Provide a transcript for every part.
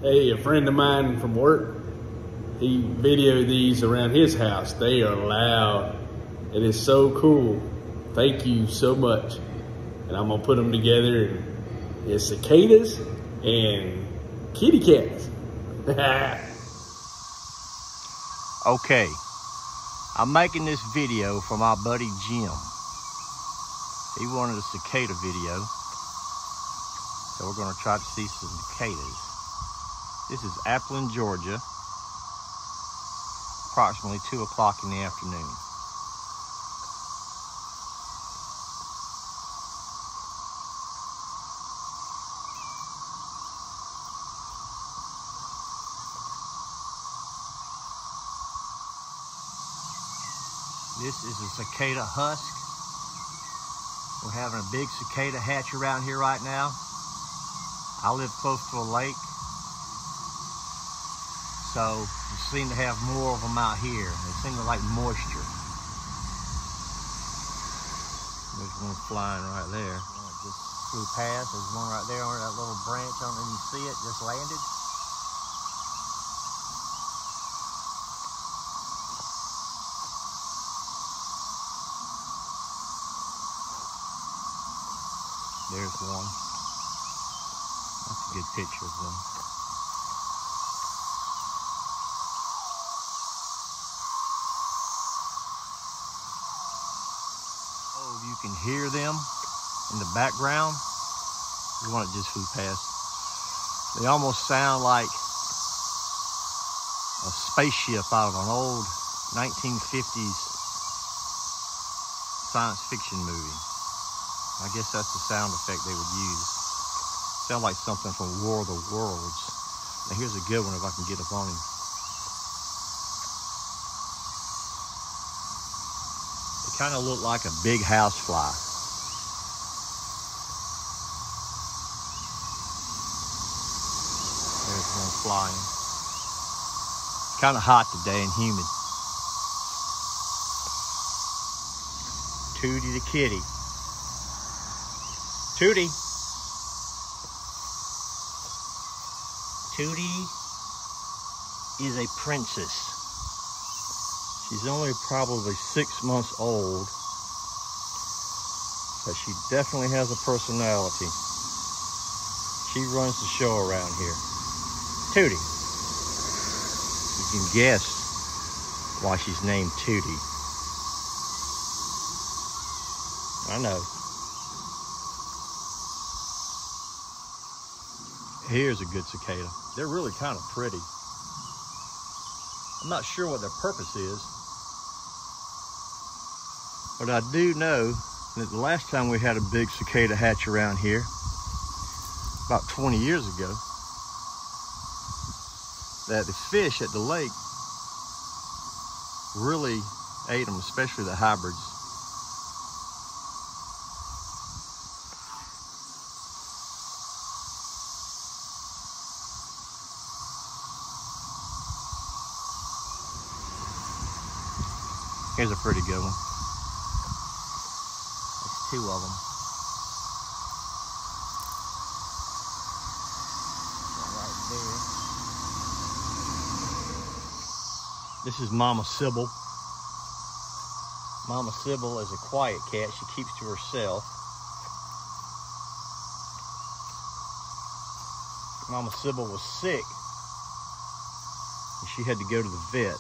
Hey, a friend of mine from work, he videoed these around his house. They are loud. It is so cool. Thank you so much. And I'm gonna put them together, and it's cicadas and kitty cats. Okay, I'm making this video for my buddy Jim. He wanted a cicada video, so we're gonna try to see some cicadas. This is Appleton, Georgia, approximately 2 o'clock in the afternoon. This is a cicada husk. We're having a big cicada hatch around here right now. I live close to a lake, so we seem to have more of them out here. They seem to like moisture. There's one flying right there. It just flew past. There's one right there on that little branch. I don't even see it, just landed. There's one. That's a good picture of them. Oh, you can hear them in the background. The one that just flew past. They almost sound like a spaceship out of an old 1950s science fiction movie. I guess that's the sound effect they would use. Sound like something from War of the Worlds. Now here's a good one if I can get up on him. They kind of look like a big housefly. There's one flying. It's kind of hot today and humid. Tootie the kitty. Tootie. Tootie is a princess. She's only probably 6 months old, but she definitely has a personality. She runs the show around here. Tootie. You can guess why she's named Tootie. I know. Here's a good cicada. They're really kind of pretty. I'm not sure what their purpose is, but I do know that the last time we had a big cicada hatch around here, about 20 years ago, that the fish at the lake really ate them, especially the hybrids. Here's a pretty good one. There's 2 of them. Right there. This is Mama Sybil. Mama Sybil is a quiet cat. She keeps to herself. Mama Sybil was sick, and she had to go to the vet.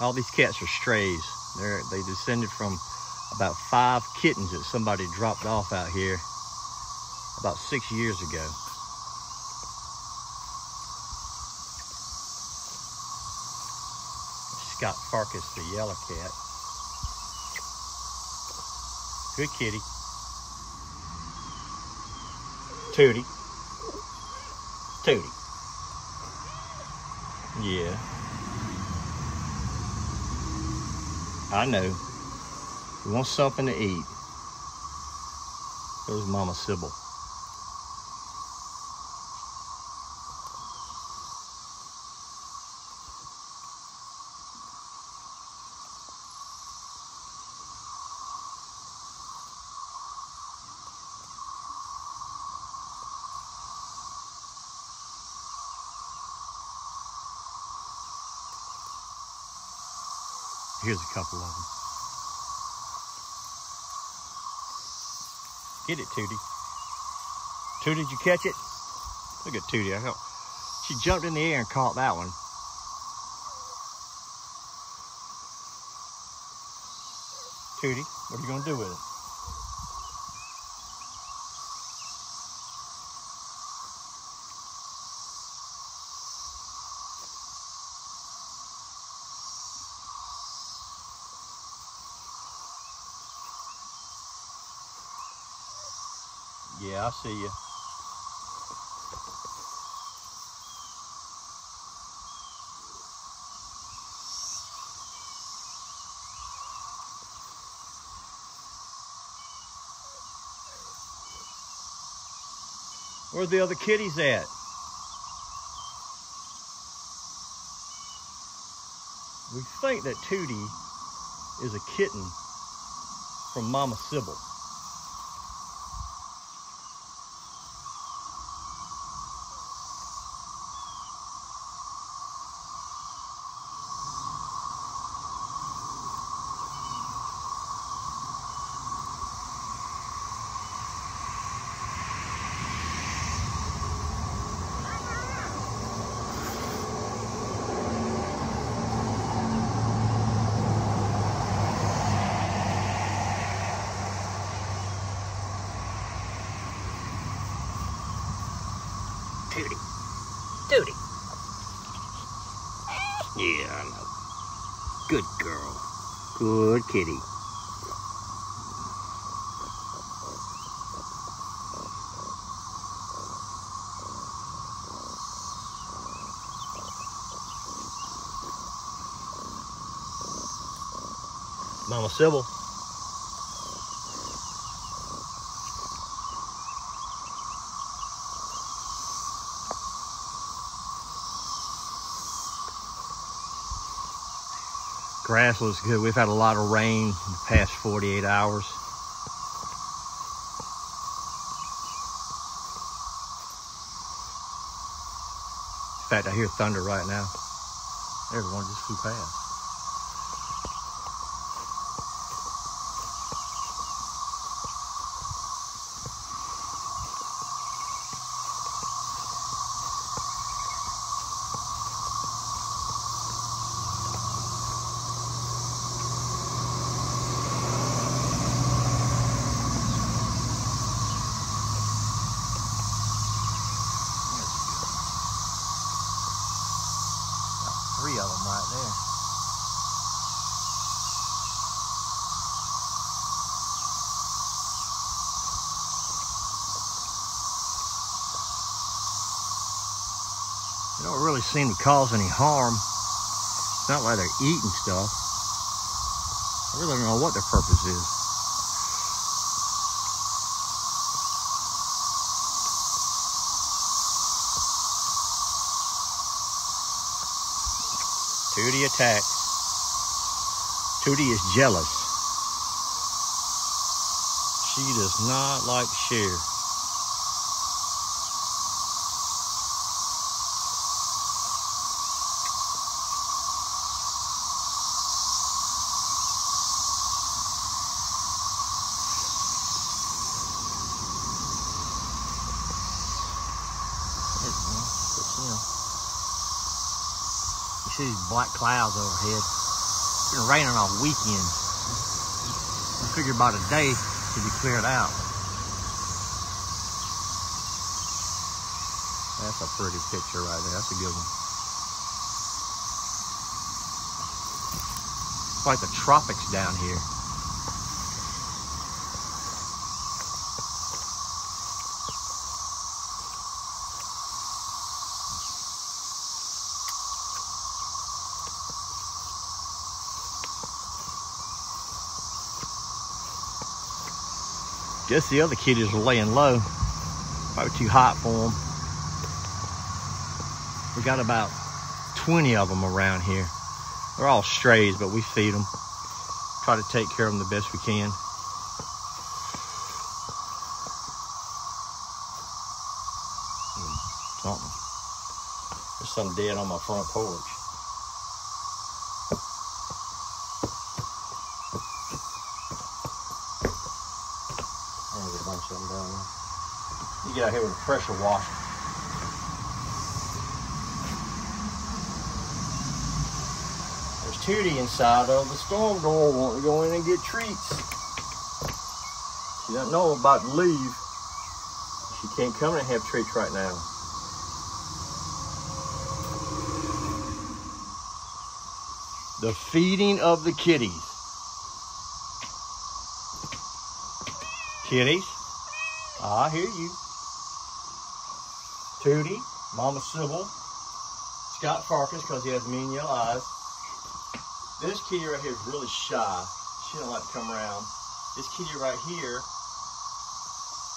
All these cats are strays. They descended from about 5 kittens that somebody dropped off out here about 6 years ago. Scott Farkas, the yellow cat. Good kitty. Tootie. Tootie. Yeah. I know. You want something to eat. There's Mama Sybil. Here's a couple of them. Get it, Tootie. Tootie, did you catch it? Look at Tootie. She jumped in the air and caught that one. Tootie, what are you gonna do with it? Yeah, I see you. Where's the other kitties at? We think that Tootie is a kitten from Mama Sybil. Tootie. Tootie. Yeah, I know. Good girl. Good kitty. Mama Sybil. Grass looks good. We've had a lot of rain in the past 48 hours. In fact, I hear thunder right now. There's one just flew past. Three of them right there. They don't really seem to cause any harm. It's not like they're eating stuff. I really don't know what their purpose is. Tootie attacks. Tootie is jealous. She does not like to share. You see these black clouds overhead. It's been raining all weekend. I figured about a day to be cleared out. That's a pretty picture right there. That's a good one. It's like the tropics down here. Guess the other kitties are laying low. Probably too hot for them. We got about 20 of them around here. They're all strays, but we feed them. Try to take care of them the best we can. Something. There's something dead on my front porch. There's a bunch of them down there. You get out here with a pressure washer. There's Tootie inside of the storm door wanting to go in and get treats. She doesn't know I'm about to leave. She can't come in and have treats right now. The feeding of the kitties. Kitties, I hear you. Tootie, Mama Sybil, Scott Farkas, because he has mean yellow eyes. This kitty right here is really shy. She don't like to come around. This kitty right here,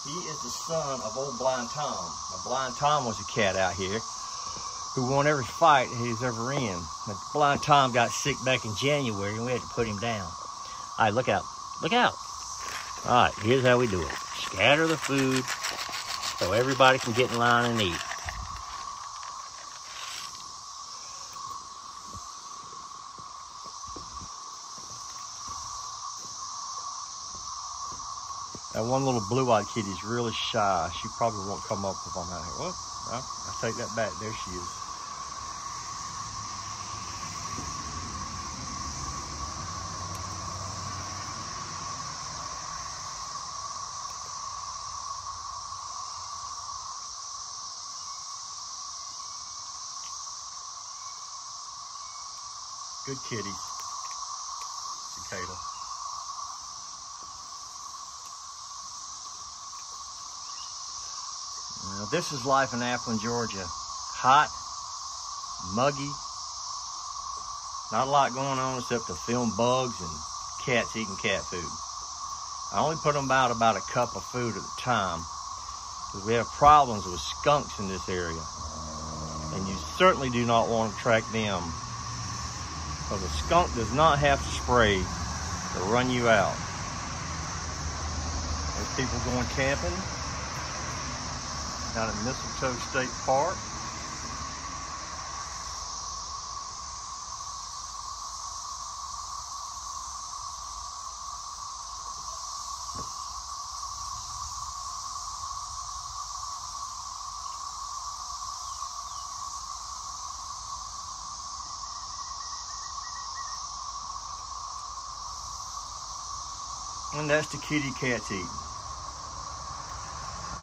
he is the son of old Blind Tom. Now, Blind Tom was a cat out here who won every fight he's ever in. But Blind Tom got sick back in January and we had to put him down. All right, look out. Look out. All right, here's how we do it. Scatter the food so everybody can get in line and eat. That one little blue-eyed kitty's really shy. She probably won't come up if I'm out here. Well, I take that back. There she is. Good kitties. Cicada. Now, this is life in Athens, Georgia. Hot, muggy, not a lot going on except to film bugs and cats eating cat food. I only put them out about a cup of food at a time because we have problems with skunks in this area. And you certainly do not want to track them because a skunk does not have to spray to run you out. There's people going camping down at Mistletoe State Park. And that's the kitty cats eating.